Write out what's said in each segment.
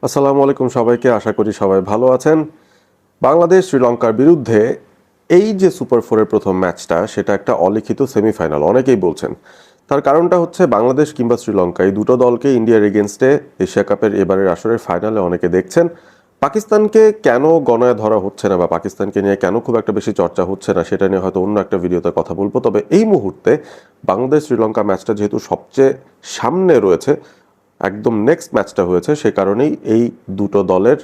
আসসালামু আলাইকুম সবাইকে, আশা করি সবাই ভালো আছেন। বাংলাদেশ শ্রীলঙ্কার বিরুদ্ধে এই যে সুপার ফোরের প্রথম ম্যাচটা, সেটা একটা অলিখিত সেমিফাইনাল অনেকেই বলছেন। তার কারণটা হচ্ছে বাংলাদেশ কিংবা শ্রীলঙ্কা এই দুটো দলকে ইন্ডিয়ার এগেনস্টে এশিয়া কাপের এবারের আসরের ফাইনালে অনেকে দেখছেন। পাকিস্তানকে কেন গণায় ধরা হচ্ছে না বা পাকিস্তানকে নিয়ে কেন খুব একটা বেশি চর্চা হচ্ছে না সেটা নিয়ে হয়তো অন্য একটা ভিডিওতে কথা বলবো। তবে এই মুহূর্তে বাংলাদেশ শ্রীলঙ্কা ম্যাচটা যেহেতু সবচেয়ে সামনে রয়েছে, একদম নেক্সট ম্যাচটা হয়েছে, সে কারণেই এই দুটো দলের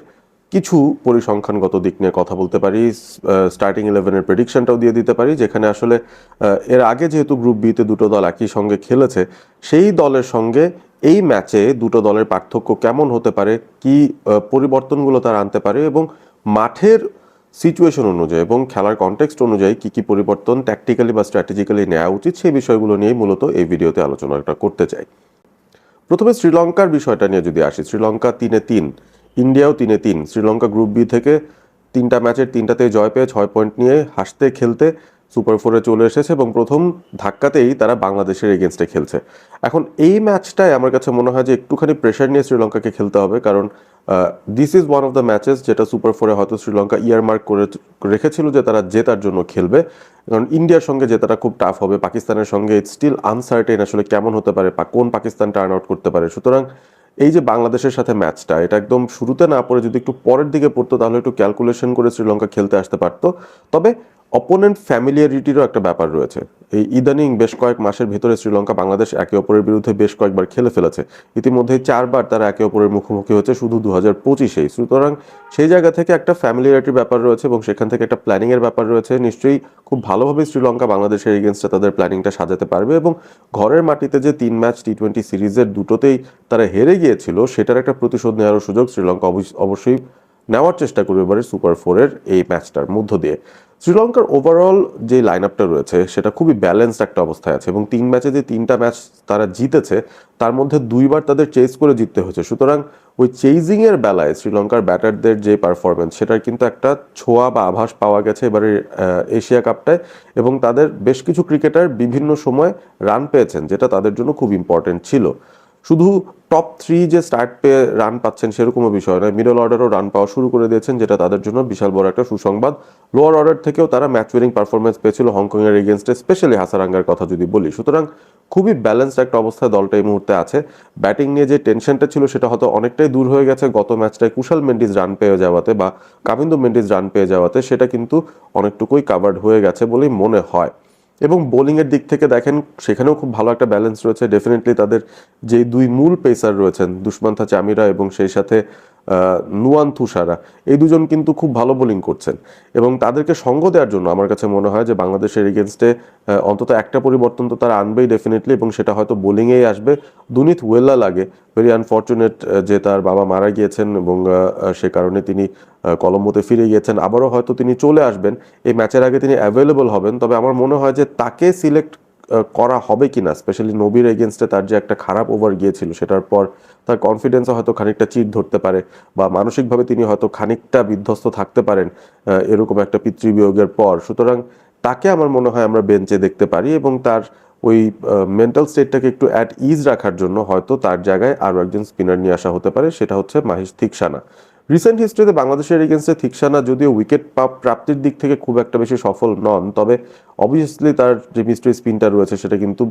কিছু পরিসংখ্যানগত দিক নিয়ে কথা বলতে পারি। স্টার্টিং ইলেভেনের প্রেডিকশনটাও দিয়ে দিতে পারি, যেখানে আসলে এর আগে যেহেতু গ্রুপ বিতে দুটো দল একই সঙ্গে খেলেছে, সেই দলের সঙ্গে এই ম্যাচে দুটো দলের পার্থক্য কেমন হতে পারে, কি পরিবর্তনগুলো তারা আনতে পারে এবং মাঠের সিচুয়েশন অনুযায়ী এবং খেলার কনটেক্সট অনুযায়ী কি কি পরিবর্তন ট্যাকটিক্যালি বা স্ট্র্যাটেজিক্যালি নেওয়া উচিত, সেই বিষয়গুলো নিয়েই মূলত এই ভিডিওতে আলোচনাটা করতে চাই। প্রথমে শ্রীলঙ্কার বিষয়টা নিয়ে যদি আসি, শ্রীলঙ্কা 3-3, ইন্ডিয়াও 3-3। শ্রীলঙ্কা গ্রুপ বি থেকে তিনটা ম্যাচের তিনটাতেই জয় পেয়ে 6 পয়েন্ট নিয়ে হাসতে খেলতে সুপার ফোরে চলে এসেছে এবং প্রথম ধাক্কাতেই তারা বাংলাদেশের এগেনস্টে খেলছে। এখন এই ম্যাচটায় আমার কাছে মনে হয় যে একটুখানি প্রেশার নিয়ে শ্রীলঙ্কাকে খেলতে হবে, কারণ this is one of the matches যেটা সুপার ফোরে হয়তো শ্রীলঙ্কা ইয়ারমার্ক করে রেখেছিল যে তারা জেতার জন্য খেলবে। কারণ ইন্ডিয়ার সঙ্গে জেতাটা খুব টাফ হবে, পাকিস্তানের সঙ্গে ইটস স্টিল আনসার্টেন আসলে কেমন হতে পারে, কোন পাকিস্তান টার্ন আউট করতে পারে। সুতরাং এই যে বাংলাদেশের সাথে ম্যাচটা, এটা একদম শুরুতে না পড়ে যদি একটু পরের দিকে পড়তো তাহলে একটু ক্যালকুলেশন করে শ্রীলঙ্কা খেলতে আসতে পারতো। তবে অপোনেন্ট ফ্যামিলিয়ারিটিরও একটা ব্যাপার রয়েছে। এই ইদানিং বেশ কয়েক মাসের ভিতরে শ্রীলঙ্কা বাংলাদেশ একে অপরের বিরুদ্ধে বেশ কয়েকবার খেলে ফেলেছে। ইতিমধ্যে 4বার তারা একে অপরের মুখোমুখি হচ্ছে শুধু 2025-এই। সুতরাং সেই জায়গা থেকে একটা ফ্যামিলিয়ারিটির ব্যাপার রয়েছে এবং সেখান থেকে একটা প্ল্যানিংয়ের ব্যাপার রয়েছে। নিশ্চয়ই খুব ভালোভাবে শ্রীলঙ্কা বাংলাদেশের এগেনস্টে তাদের প্ল্যানিংটা সাজাতে পারবে এবং ঘরের মাটিতে যে 3 ম্যাচ টি-20 সিরিজের দুটোতেই তারা হেরে গিয়েছিল, সেটার একটা প্রতিশোধ নেওয়ারও সুযোগ শ্রীলঙ্কা অবশ্যই নেওয়ার চেষ্টা করবে এবারে সুপার ফোরের এই ম্যাচটার মধ্য দিয়ে। শ্রীলঙ্কার ওভারঅল যে লাইন আপটা রয়েছে সেটা খুবই ব্যালেন্সড একটা অবস্থায় আছে এবং 3 ম্যাচে যে 3টা ম্যাচ তারা জিতেছে তার মধ্যে 2বার তাদের চেজ করে জিততে হয়েছে। সুতরাং ওই চেজিংয়ের বেলায় শ্রীলঙ্কার ব্যাটারদের যে পারফরমেন্স, সেটার কিন্তু একটা ছোঁয়া বা আভাস পাওয়া গেছে এবারে এশিয়া কাপটায়। এবং তাদের বেশ কিছু ক্রিকেটার বিভিন্ন সময় রান পেয়েছেন, যেটা তাদের জন্য খুব ইম্পর্টেন্ট ছিল। শুধু টপ 3 যে স্টার্ট পেয়ে রান পাচ্ছেন সেরকমও বিষয় নয়, মিডল অর্ডারও রান পাওয়া শুরু করে দিয়েছেন, যেটা তাদের জন্য বিশাল বড় একটা সুসংবাদ। লোয়ার অর্ডার থেকেও তারা ম্যাচ উইনিং পারফরমেন্স পেয়েছিল হংকংয়ের এগেনস্টে, স্পেশালি হাসারাঙ্গার কথা যদি বলি। সুতরাং খুবই ব্যালেন্সড একটা অবস্থায় দলটা এই মুহূর্তে আছে। ব্যাটিং নিয়ে যে টেনশনটা ছিল সেটা হয়তো অনেকটাই দূর হয়ে গেছে গত ম্যাচটায় কুশাল মেন্ডিস রান পেয়ে যাওয়াতে বা কামিন্দু মেন্ডিস রান পেয়ে যাওয়াতে, সেটা কিন্তু অনেকটুকুই কাভার্ড হয়ে গেছে বলেই মনে হয়। এবং বোলিংয়ের দিক থেকে দেখেন, সেখানেও খুব ভালো একটা ব্যালেন্স রয়েছে। ডেফিনেটলি তাদের যে দুই মূল পেসার রয়েছেন, দুষ্মান্থা চামিরা এবং সেই সাথে নুয়ান তুষারা, এই দুজন কিন্তু খুব ভালো বোলিং করছেন এবং তাদেরকে সঙ্গ দেওয়ার জন্য আমার কাছে মনে হয় যে বাংলাদেশের এগেনস্টে অন্তত একটা পরিবর্তন তো তারা আনবেই ডেফিনেটলি, এবং সেটা হয়তো বোলিংয়েই আসবে। দুনিত ওয়েল্লা লাগে, ভেরি আনফর্চুনেট যে তার বাবা মারা গিয়েছেন এবং সে কারণে তিনি কলম্বোতে ফিরে গিয়েছেন। আবারও হয়তো তিনি চলে আসবেন, এই ম্যাচের আগে তিনি অ্যাভেলেবল হবেন। তবে আমার মনে হয় যে তাকে সিলেক্ট করা হবে কিনা, স্পেশালি নবীর এগেনস্টে তার যে একটা খারাপ ওভার গিয়েছিল সেটার পর তার কনফিডেন্সও হয়তো খানিকটা চিট ধরতে পারে বা মানসিকভাবে তিনি হয়তো খানিকটা বিধ্বস্ত থাকতে পারেন এরকম একটা পিতৃবিয়োগের পর। সুতরাং তাকে আমার মনে হয় আমরা বেঞ্চে দেখতে পারি এবং তার ওই মেন্টাল স্টেটটাকে একটু অ্যাট ইজ রাখার জন্য হয়তো তার জায়গায় আরও একজন স্পিনার নিয়ে আসা হতে পারে, সেটা হচ্ছে মাহিশ থিকসানা। রিসেন্ট হিস্ট্রিতে বাংলাদেশের এগেনস্টে থিকসানা যদিও উইকেট প্রাপ্তির দিক থেকে খুব একটা বেশি সফল নন, তবে অবভিয়াসলি তার যে মিস্ট্রি স্পিনটা রয়েছে সেটা কিন্তু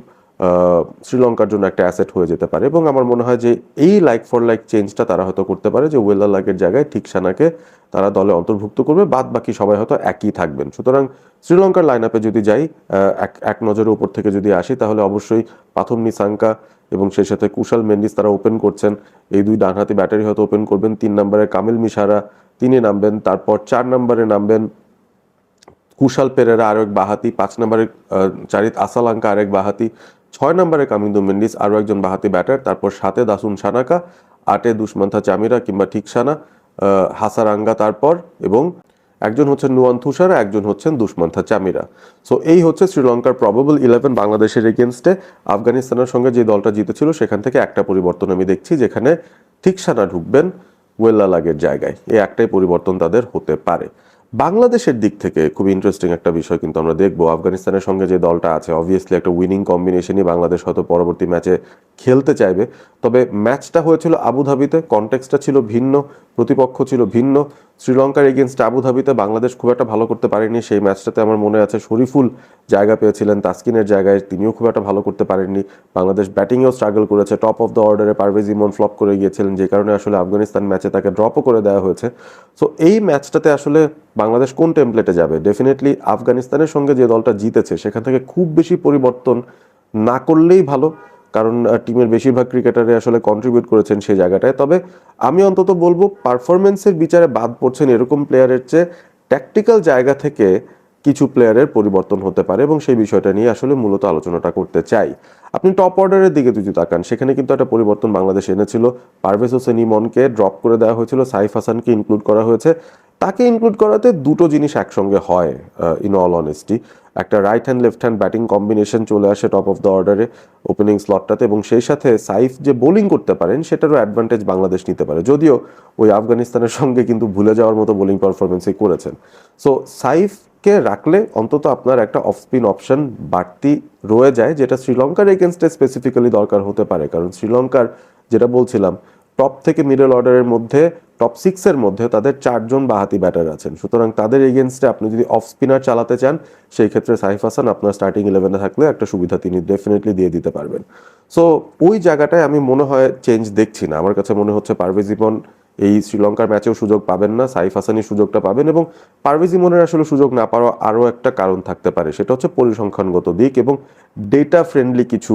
শ্রীলঙ্কার জন্য একটা অ্যাসেট হয়ে যেতে পারে। এবং আমার মনে হয় যে এই লাইক ফর লাইক চেঞ্জটা তারা হয়তো করতে পারে, যে ওয়েল্লা লাকের জায়গায় থিকসানাকে তারা দলে অন্তর্ভুক্ত করবে, বাদ বাকি সবাই হয়তো একই থাকবেন। সুতরাং শ্রীলঙ্কার লাইন আপে যদি যাই, এক নজরের উপর থেকে যদি আসি, তাহলে অবশ্যই পাথম নিসাঙ্কা এবং সেই সাথে কুশাল মেন্ডিস তারা ওপেন করছেন। এই দুই ডানহাতি ব্যাটারি হয়তো ওপেন করবেন। 3 নম্বরে কামিল মিশারা তিনি নামবেন। তারপর 4 নম্বরে নামবেন কুশাল পেরেরা, আরও এক বাহাতি। 5 নম্বরে চারিত আসালাঙ্কা, আরেক বাহাতি। 6 নম্বরে কামিন্দু মেন্ডিস, আরও একজন বাহাতি ব্যাটার। তারপর 7-এ দাসুন সানাকা, 8-এ দুষ্মান্থা চামিরা কিংবা ঠিকসানা, হাসারাঙ্গা তারপর, এবং একজন হচ্ছেন নুয়ান তুষারা, একজন হচ্ছেন দুষ্মান্থা চামিরা। সো এই হচ্ছে শ্রীলঙ্কার প্রবাবল 11 বাংলাদেশের এগেনস্টে। আফগানিস্তানের সঙ্গে যে দলটা জিতেছিল সেখান থেকে একটা পরিবর্তন আমি দেখছি, যেখানে থিকসানা ঢুকবেন ওয়েল্লা লাগের জায়গায়। এই একটাই পরিবর্তন তাদের হতে পারে। বাংলাদেশের দিক থেকে খুব ইন্টারেস্টিং একটা বিষয় কিন্তু আমরা দেখবো, আফগানিস্তানের সঙ্গে যে দলটা আছে অবভিয়াসলি একটা উইনিং কম্বিনেশনই বাংলাদেশ হয়তো পরবর্তী ম্যাচে খেলতে চাইবে। তবে ম্যাচটা হয়েছিল আবুধাবিতে, কনটেক্সটটা ছিল ভিন্ন, প্রতিপক্ষ ছিল ভিন্ন। শ্রীলঙ্কার এগেনস্ট আবুধাবিতে বাংলাদেশ খুব একটা ভালো করতে পারেনি। সেই ম্যাচটাতে আমার মনে আছে শরীফুল জায়গা পেয়েছিলেন তাসকিনের জায়গায়, তিনিও খুব একটা ভালো করতে পারেননি। বাংলাদেশ ব্যাটিংয়েও স্ট্রাগল করেছে, টপ অফ দ্য অর্ডারে পারভেজ ইমন ফ্লপ করে গিয়েছিলেন, যে কারণে আসলে আফগানিস্তান ম্যাচে তাকে ড্রপও করে দেওয়া হয়েছে। সো এই ম্যাচটাতে আসলে বাংলাদেশ কোন টেমপ্লেটে যাবে? ডেফিনেটলি আফগানিস্তানের সঙ্গে যে দলটা জিতেছে সেখান থেকে খুব বেশি পরিবর্তন না করলেই ভালো, কারণ টিমের বেশিরভাগ ক্রিকেটারে আসলে কন্ট্রিবিউট করেছেন সেই জায়গাটায়। তবে আমি অন্তত বলবো পারফরমেন্সের বিচারে বাদ পড়ছেন এরকম প্লেয়ারের চেয়ে ট্যাকটিক্যাল জায়গা থেকে কিছু প্লেয়ারের পরিবর্তন হতে পারে, এবং সেই বিষয়টা নিয়ে আসলে মূলত আলোচনাটা করতে চাই। আপনি টপ অর্ডারের দিকে যদি তাকান, সেখানে কিন্তু একটা পরিবর্তন বাংলাদেশ এনেছিল। পারভেজ হোসেন ইমনকে ড্রপ করে দেওয়া হয়েছিল, সাইফ হাসানকে ইনক্লুড করা হয়েছে। তাকে ইনক্লুড করাতে দুটো জিনিস একসঙ্গে হয়, ইন অল অনেস্টি। একটা right hand left hand batting combination চলে আসে টপ অফ দ্য অর্ডারে ওপেনিং স্লটটাতে, এবং সেই সাথে সাইফ যে বোলিং করতে পারেন সেটারও অ্যাডভান্টেজ বাংলাদেশ নিতে পারে, যদিও ওই আফগানিস্তানের সঙ্গে কিন্তু ভুলে যাওয়ার মতো বোলিং পারফরমেন্সই করেছেন। সো সাইফকে রাখলে অন্তত আপনার একটা অফ স্পিন অপশন বাড়তি রয়ে যায়, যেটা শ্রীলঙ্কার এগেনস্টে স্পেসিফিক্যালি দরকার হতে পারে। কারণ শ্রীলঙ্কার, যেটা বলছিলাম, টপ থেকে মিডল অর্ডারের মধ্যে টপ সিক্সের মধ্যে তাদের 4 জন বাহাতি ব্যাটার আছেন। সুতরাং তাদের এগেনস্টে আপনি যদি অফ স্পিনার চালাতে চান, সেই ক্ষেত্রে সাইফ হাসান আপনার স্টার্টিং 11-এ থাকলে একটা সুবিধা তিনি ডেফিনেটলি দিয়ে দিতে পারবেন। সো ওই জায়গাটায় আমি মনে হয় চেঞ্জ দেখছি না। আমার কাছে মনে হচ্ছে পারভেজ ইমন এই শ্রীলঙ্কার ম্যাচেও সুযোগ পাবেন না, সাইফ হাসানই সুযোগটা পাবেন। এবং পারভেজ ইমনের আসলে সুযোগ না পাওয়ার আরও একটা কারণ থাকতে পারে, সেটা হচ্ছে পরিসংখ্যানগত দিক এবং ডেটা ফ্রেন্ডলি কিছু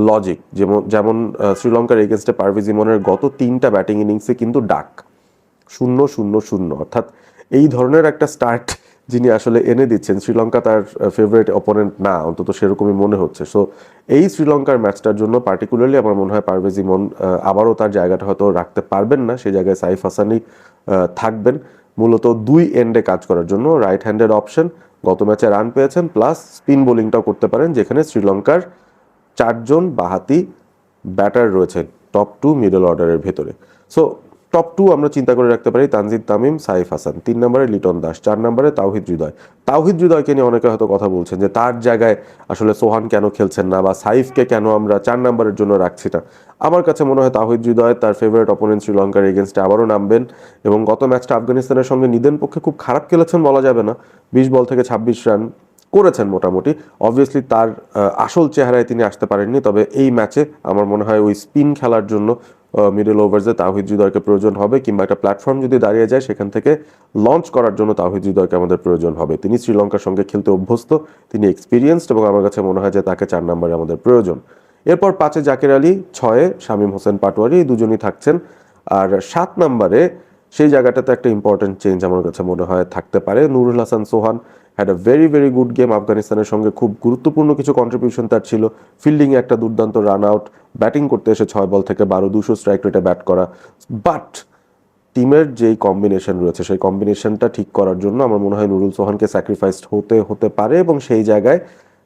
লজিক। যেমন যেমন শ্রীলঙ্কার এগেনস্টে পারভেজ ইমনের গত 3টা ব্যাটিং ইনিংসে কিন্তু ডাক 0-0-0, অর্থাৎ এই ধরনের একটা স্টার্ট যিনি আসলে এনে দিচ্ছেন, শ্রীলঙ্কা তার ফেভারিট অপোনেন্ট না, অন্তত সেরকমই মনে হচ্ছে। সো এই শ্রীলঙ্কার ম্যাচটার জন্য পার্টিকুলারলি আমার মনে হয় পারভেজ ইমন আবারও তার জায়গাটা হয়তো রাখতে পারবেন না, সেই জায়গায় সাইফ হাসানই থাকবেন মূলত দুই এন্ডে কাজ করার জন্য। রাইট হ্যান্ডেড অপশন, গত ম্যাচে রান পেয়েছেন, প্লাস স্পিন বোলিংটাও করতে পারেন, যেখানে শ্রীলঙ্কার 4 জন বাহাতি ব্যাটার রয়েছেন টপ 2 মিডল অর্ডারের ভেতরে। সো টপ 2 আমরা চিন্তা করে রাখতে পারি তানজিদ তামিম, সাইফ হাসান, 3 নম্বরে লিটন দাস, 4 নম্বরে তাওহিদ হৃদয়। তাওহিদ হৃদয়কে নিয়ে অনেকে হয়তো কথা বলছেন যে তার জায়গায় আসলে সোহান কেন খেলছেন না, বা সাইফকে কেন আমরা 4 নম্বরের জন্য রাখছি না। আমার কাছে মনে হয় তাওহিদ হৃদয় তার ফেভারিট অপোনেন্ট শ্রীলঙ্কার এগেনস্টে আবারও নামবেন, এবং গত ম্যাচটা আফগানিস্তানের সঙ্গে নিদেন পক্ষে খুব খারাপ খেলেছেন বলা যাবে না, 20 বল থেকে 26 রান করেছেন মোটামুটি। অবভিয়াসলি তার আসল চেহারায় তিনি আসতে পারেননি, তবে এই ম্যাচে আমার মনে হয় ওই স্পিন খেলার জন্য মিডল ওভার্সে তাওহিদ হৃদয়কে প্রয়োজন হবে, কিংবা একটা প্ল্যাটফর্ম যদি দাঁড়িয়ে যায় সেখান থেকে লঞ্চ করার জন্য তাওহিদ হৃদয়কে আমাদের প্রয়োজন হবে। তিনি শ্রীলঙ্কার সঙ্গে খেলতে অভ্যস্ত, তিনি এক্সপিরিয়েন্সড, এবং আমার কাছে মনে হয় যে তাকে 4 নম্বরে আমাদের প্রয়োজন। এরপর 5-এ জাকের আলী, 6-এ শামীম হোসেন পাটোয়ারি, এই দুজনই থাকছেন। আর 7 নম্বরে সেই জায়গাটাতে একটা ইম্পর্টেন্ট চেঞ্জ আমার কাছে মনে হয় থাকতে পারে। Nurul Hasan Sohan had a very very good game, আফগানিস্তানের সঙ্গে খুব গুরুত্বপূর্ণ কিছু কন্ট্রিবিউশন তার ছিল। ফিল্ডিংয়ে একটা দুর্দান্ত রান আউট, ব্যাটিং করতে এসে 6 বল থেকে 12, 200 স্ট্রাইক রেটে ব্যাট করা। বাট টিমের যেই কম্বিনেশন রয়েছে সেই কম্বিনেশনটা ঠিক করার জন্য আমার মনে হয় নুরুল সোহানকে স্যাক্রিফাইসড হতে পারে, এবং সেই জায়গায়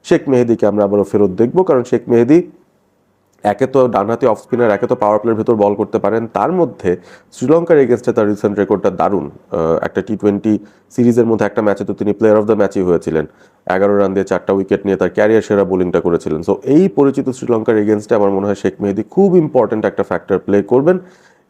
শেখ মেহেদীকে আমরা আবারও ফেরত দেখবো। কারণ শেখ মেহেদী একে তো ডানহাতি অফ স্পিনার, একে তো পাওয়ার প্লের ভেতর বল করতে পারেন, তার মধ্যে শ্রীলঙ্কার এগেনস্টে তার রিসেন্ট রেকর্ডটা দারুণ। একটা টি20 সিরিজের মধ্যে একটা ম্যাচে তো তিনি প্লেয়ার অফ দ্য ম্যাচই হয়েছিলেন, 11 রান দিয়ে 4টা উইকেট নিয়ে তার ক্যারিয়ার সেরা বোলিংটা করেছিলেন। সো এই পরিচিত শ্রীলঙ্কার এগেনস্টে আমার মনে হয় শেখ মেহেদী খুব ইম্পর্টেন্ট একটা ফ্যাক্টর প্লে করবেন,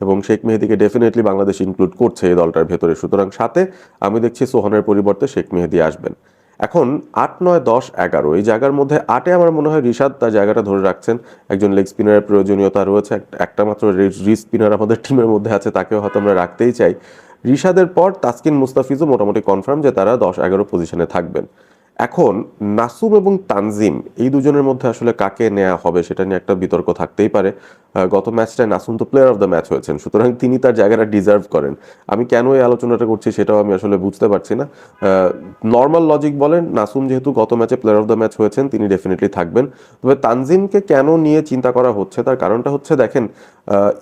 এবং শেখ মেহেদীকে ডেফিনেটলি বাংলাদেশ ইনক্লুড করছে এই দলটার ভেতরে। সুতরাং সাথে আমি দেখছি সোহানের পরিবর্তে শেখ মেহেদী আসবেন। এখন 8, 9, 10, 11 এই জায়গার মধ্যে 8-এ আমার মনে হয় রিশাদ তার জায়গাটা ধরে রাখছেন। একজন লেগ স্পিনারের প্রয়োজনীয়তা রয়েছে, একটা মাত্র রিস্ট স্পিনার আমাদের টিমের মধ্যে আছে, তাকেও হয়তো আমরা রাখতেই চাই। রিশাদের পর তাসকিন মুস্তাফিজও মোটামুটি কনফার্ম যে তারা 10-11 পজিশনে থাকবেন। এখন নাসুম এবং তানজিম, এই দুজনের মধ্যে আসলে কাকে নেওয়া হবে সেটা নিয়ে একটা বিতর্ক থাকতেই পারে। গত ম্যাচটায় নাসুম তো প্লেয়ার অফ দ্য ম্যাচ হয়েছেন, সুতরাং তিনি তার জায়গাটা ডিজার্ভ করেন। আমি কেন এই আলোচনাটা করছি সেটাও আমি আসলে বুঝতে পারছি না। নর্মাল লজিক বলেন, নাসুম যেহেতু গত ম্যাচে প্লেয়ার অফ দ্য ম্যাচ হয়েছেন, তিনি ডেফিনেটলি থাকবেন। তবে তানজিমকে কেন নিয়ে চিন্তা করা হচ্ছে, তার কারণটা হচ্ছে দেখেন,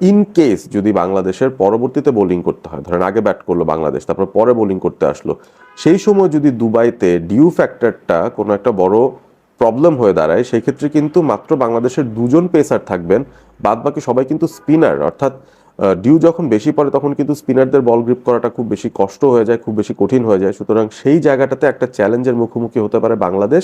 ইন কেস যদি বাংলাদেশের পরবর্তীতে বোলিং করতে হয়, ধরেন আগে ব্যাট করলো বাংলাদেশ, তারপর পরে বোলিং করতে আসলো, সেই সময় যদি দুবাইতে ডিউ ফ্যাক্টরটা কোনো একটা বড় প্রবলেম হয়ে দাঁড়ায়, সেই ক্ষেত্রে কিন্তু মাত্র বাংলাদেশের 2 জন পেসার থাকবেন, বাদ বাকি সবাই কিন্তু স্পিনার। অর্থাৎ ডিউ যখন বেশি পড়ে তখন কিন্তু স্পিনারদের বল গ্রিপ করাটা খুব বেশি কষ্ট হয়ে যায়, খুব বেশি কঠিন হয়ে যায়। সুতরাং সেই জায়গাটাতে একটা চ্যালেঞ্জের মুখোমুখি হতে পারে বাংলাদেশ,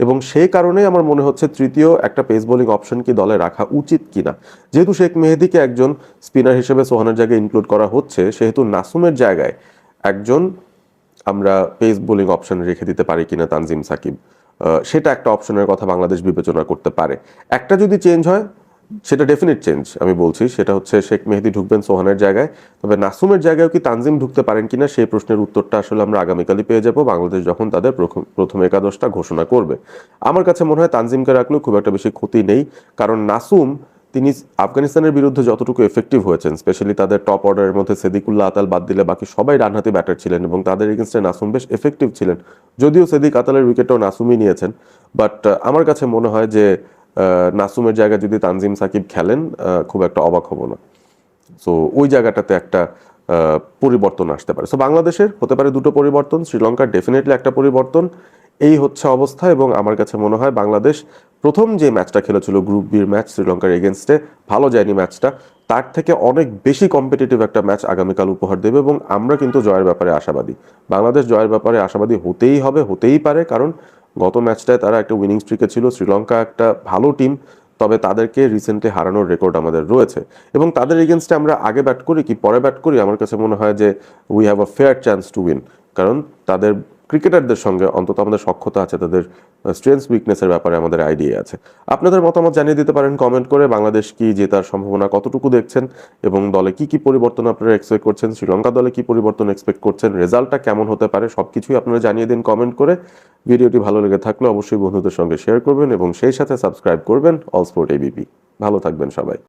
এবং সেই কারণেই আমার মনে হচ্ছে তৃতীয় একটা পেস বোলিং অপশন কি দলে রাখা উচিত কিনা। যেহেতু শেখ মেহেদীকে একজন স্পিনার হিসেবে সোহানের জায়গায় ইনক্লুড করা হচ্ছে, সেহেতু নাসুমের জায়গায় একজন আমরা পেস বোলিং অপশন রেখে দিতে পারি কিনা তানজিম সাকিব, সেটা একটা অপশনের কথা বাংলাদেশ বিবেচনা করতে পারে। একটা যদি চেঞ্জ হয়, সেটা ডেফিনিট চেঞ্জ আমি বলছি, সেটা হচ্ছে শেখ মেহেদী ঢুকবেন সোহানের জায়গায়। তবে নাসুমের জায়গায় কি তানজিম ঢুকতে পারেন কিনা সেই প্রশ্নের উত্তরটা আসলে আমরা আগামীকালই পেয়ে যাব, বাংলাদেশ যখন তাদের প্রথম একাদশটা ঘোষণা করবে। আমার কাছে মনে হয় তানজিমকে রাখলেও খুব একটা বেশি ক্ষতি নেই, কারণ নাসুম তিনি আফগানিস্তানের বিরুদ্ধে যতটুকু এফেক্টিভ হয়েছেন, স্পেশালি তাদের টপ অর্ডারের মধ্যে সেদিকুল্লাহ আতাল বাদ দিলে বাকি সবাই ডানহাতি ব্যাটার ছিলেন এবং তাদের এগেনস্টে নাসুম বেশ এফেক্টিভ ছিলেন। যদিও সেদিক আতালের উইকেটটাও নাসুমই নিয়েছেন, বাট আমার কাছে মনে হয় যে নাসুমের জায়গায় যদি তানজিম সাকিব খেলেন খুব একটা অবাক হব না। সো ওই জায়গাটাতে একটা পরিবর্তন আসতে পারে। সো বাংলাদেশের হতে পারে দুটো পরিবর্তন, শ্রীলঙ্কার ডেফিনেটলি একটা পরিবর্তন। এই হচ্ছে অবস্থা, এবং আমার কাছে মনে হয় বাংলাদেশ প্রথম যে ম্যাচটা খেলেছিল গ্রুপ বির ম্যাচ শ্রীলঙ্কার এগেনস্টে, ভালো যায়নি ম্যাচটা, তার থেকে অনেক বেশি কম্পিটিটিভ একটা ম্যাচ আগামীকাল উপহার দেবে, এবং আমরা কিন্তু জয়ের ব্যাপারে আশাবাদী। বাংলাদেশ জয়ের ব্যাপারে আশাবাদী হতেই হবে, হতেই পারে, কারণ গত ম্যাচটায় তারা একটা উইনিং স্ট্রিকে ছিল। শ্রীলঙ্কা একটা ভালো টিম, তবে তাদেরকে রিসেন্টলি হারানোর রেকর্ড আমাদের রয়েছে, এবং তাদের এগেনস্টে আমরা আগে ব্যাট করি কি পরে ব্যাট করি, আমার কাছে মনে হয় যে we have a fair chance to win, কারণ তাদের ক্রিকেটারদের সঙ্গে অন্তত আমাদের সখ্যতা আছে, তাদের স্ট্রেংথস উইকনেসের ব্যাপারে আমাদের আইডিয়া আছে। আপনাদের মতামত জানিয়ে দিতে পারেন কমেন্ট করে, বাংলাদেশ কি জেতার সম্ভাবনা কতটুকু দেখছেন, এবং দলে কি কি পরিবর্তন আপনারা এক্সপেক্ট করছেন, শ্রীলঙ্কা দলে কি পরিবর্তন এক্সপেক্ট করছেন, রেজাল্টটা কেমন হতে পারে, সবকিছুই আপনারা জানিয়ে দিন কমেন্ট করে। ভিডিওটি ভালো লেগে থাকলে অবশ্যই বন্ধুদের সঙ্গে শেয়ার করবেন এবং সেই সাথে সাবস্ক্রাইব করবেন অল স্পোর্ট এবিপি। ভালো থাকবেন সবাই।